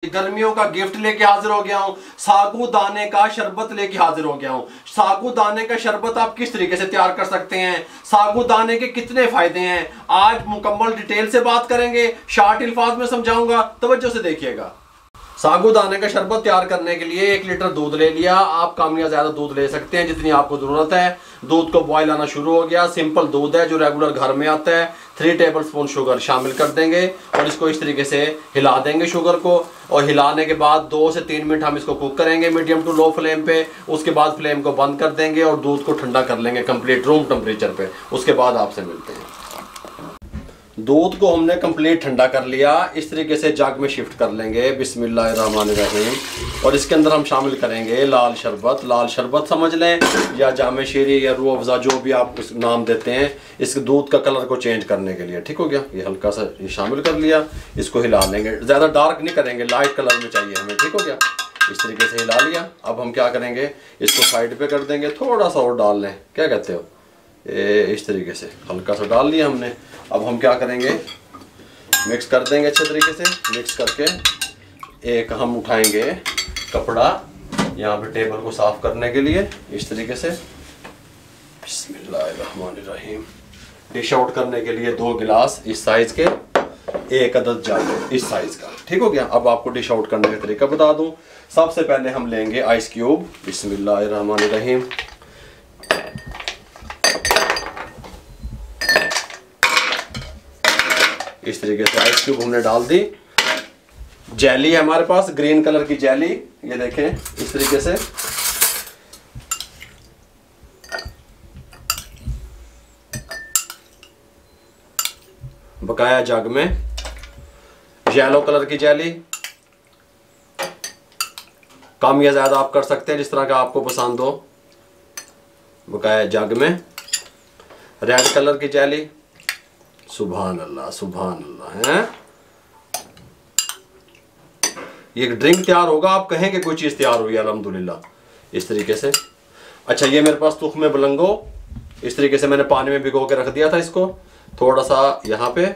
गर्मियों का गिफ्ट लेके हाजिर हो गया हूँ। सागूदाने का शरबत लेके हाजिर हो गया हूँ। सागूदाने का शरबत आप किस तरीके से तैयार कर सकते हैं, सागूदाने के कितने फायदे हैं, आज मुकम्मल डिटेल से बात करेंगे, शार्ट अल्फाज में समझाऊंगा, तवज्जो से देखिएगा। सागूदाने का शरबत तैयार करने के लिए 1 लीटर दूध ले लिया। आप कम या ज्यादा दूध ले सकते हैं जितनी आपको जरूरत है। दूध को बॉयल आना शुरू हो गया। सिंपल दूध है जो रेगुलर घर में आता है। 3 टेबलस्पून शुगर शामिल कर देंगे और इसको इस तरीके से हिला देंगे शुगर को, और हिलाने के बाद 2 से 3 मिनट हम इसको कुक करेंगे मीडियम टू लो फ्लेम पे। उसके बाद फ्लेम को बंद कर देंगे और दूध को ठंडा कर लेंगे कंप्लीट रूम टेम्परेचर पे। उसके बाद आपसे मिलते हैं। दूध को हमने कंप्लीट ठंडा कर लिया। इस तरीके से जग में शिफ्ट कर लेंगे बिस्मिल्लाहिर्रहमानिर्रहीम। और इसके अंदर हम शामिल करेंगे लाल शरबत। लाल शरबत समझ लें या जामे शीरी या रूह अफ़ज़ा, जो भी आप नाम देते हैं, इस दूध का कलर को चेंज करने के लिए। ठीक हो गया, ये हल्का सा ये शामिल कर लिया। इसको हिला लेंगे, ज़्यादा डार्क नहीं करेंगे, लाइट कलर में चाहिए हमें। ठीक हो गया, इस तरीके से हिला लिया। अब हम क्या करेंगे, इसको साइड पे कर देंगे। थोड़ा सा और डाल लें, क्या कहते हो, इस तरीके से हल्का सा डाल लिया हमने। अब हम क्या करेंगे, मिक्स कर देंगे अच्छे तरीके से। मिक्स करके एक हम उठाएंगे कपड़ा यहाँ पे टेबल को साफ करने के लिए, इस तरीके से बिस्मिल्लाहिर्रहमानिर्रहीम। डिश आउट करने के लिए 2 गिलास इस साइज के, 1 अदद जग इस साइज का। ठीक हो गया। अब आपको डिश आउट करने का तरीका बता दूं। सबसे पहले हम लेंगे आइस क्यूब, बिस्मिल्लाहिर्रहमानिर्रहीम। इस तरीके से आइस क्यूब हमने डाल दी। जेली है हमारे पास, ग्रीन कलर की जेली, ये देखें इस तरीके से। बकाया जग में येलो कलर की जेली, कम या ज्यादा आप कर सकते हैं जिस तरह का आपको पसंद हो। बकाया जग में रेड कलर की जेली, सुभान अल्लाह है। ये ड्रिंक तैयार होगा, आप कहेंगे कोई चीज तैयार हुई अल्हम्दुलिल्लाह, इस तरीके से। अच्छा, ये मेरे पास तुख्मे बलंगो, इस तरीके से मैंने पानी में भिगो के रख दिया था इसको। थोड़ा सा यहाँ पे,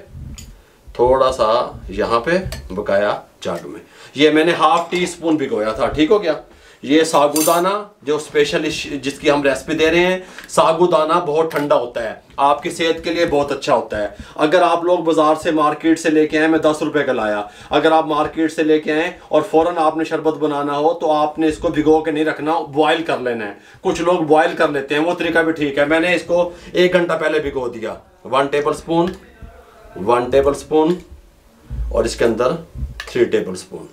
थोड़ा सा यहाँ पे, बकाया जग में। ये मैंने ½ टीस्पून भिगोया था। ठीक हो गया। ये सागूदाना जो स्पेशल जिसकी हम रेसिपी दे रहे हैं, सागूदाना बहुत ठंडा होता है, आपकी सेहत के लिए बहुत अच्छा होता है। अगर आप लोग बाजार से मार्केट से लेके आए, मैं 10 रुपए का लाया, अगर आप मार्केट से लेके आए और फौरन आपने शरबत बनाना हो तो आपने इसको भिगो के नहीं रखना, बॉयल कर लेना है। कुछ लोग बॉयल कर लेते हैं, वो तरीका भी ठीक है। मैंने इसको 1 घंटा पहले भिगो दिया। 1 टेबल स्पून और इसके अंदर 3 टेबल स्पून,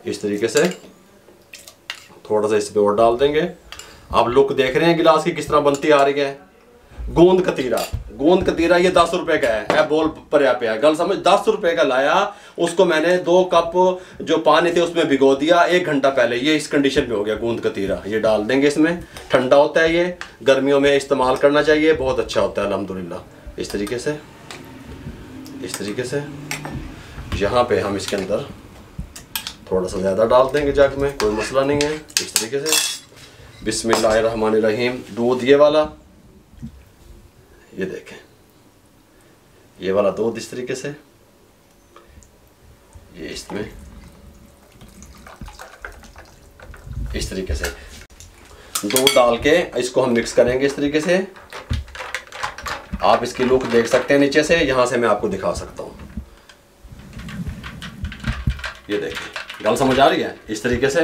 इस तरीके से थोड़ा सा इस पे और डाल देंगे। आप लुक देख रहे हैं गिलास की किस तरह बनती आ रही है। गोंद कतीरा ये 10 रुपए का है, बोल पर पे गल समझ। 10 रुपए का लाया, उसको मैंने 2 कप जो पानी थे उसमें भिगो दिया 1 घंटा पहले। ये इस कंडीशन में हो गया गोंद कतीरा। ये डाल देंगे इसमें। ठंडा होता है, ये गर्मियों में इस्तेमाल करना चाहिए, बहुत अच्छा होता है अल्हम्दुलिल्लाह। इस तरीके से, इस तरीके से यहाँ पे हम इसके अंदर थोड़ा सा ज़्यादा डाल देंगे जग में, कोई मसला नहीं है। इस तरीके से बिस्मिल्लाहिर्रहमानिर्रहीम। दूध ये वाला, ये देखें ये वाला दूध इस तरीके से, ये इसमें इस तरीके से दूध डाल के इसको हम मिक्स करेंगे इस तरीके से। आप इसकी लुक देख सकते हैं नीचे से, यहां से मैं आपको दिखा सकता हूं। ये देखिए, गल समझ आ रही है। इस तरीके से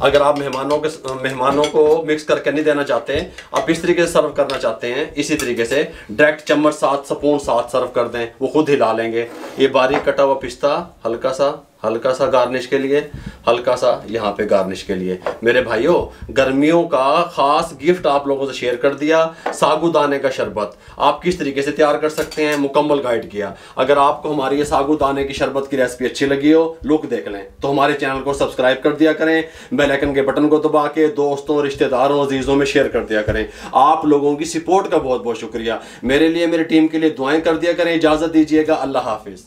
अगर आप मेहमानों को मिक्स करके नहीं देना चाहते, आप इस तरीके से सर्व करना चाहते हैं, इसी तरीके से डायरेक्ट चम्मच साथ, स्पून साथ सर्व कर दें, वो खुद हिला लेंगे। ये बारीक कटा हुआ पिस्ता हल्का सा गार्निश के लिए, हल्का सा यहाँ पे गार्निश के लिए। मेरे भाइयों, गर्मियों का खास गिफ्ट आप लोगों से शेयर कर दिया। सागूदाने का शरबत आप किस तरीके से तैयार कर सकते हैं, मुकम्मल गाइड किया। अगर आपको हमारी ये सागूदाने की शरबत की रेसिपी अच्छी लगी हो, लुक देख लें, तो हमारे चैनल को सब्सक्राइब कर दिया करें। बेल आइकन के बटन को दबा के दोस्तों, रिश्तेदारों, अजीजों में शेयर कर दिया करें। आप लोगों की सपोर्ट का बहुत बहुत शुक्रिया। मेरे लिए, मेरी टीम के लिए दुआएं कर दिया करें। इजाजत दीजिएगा, अल्लाह हाफिज।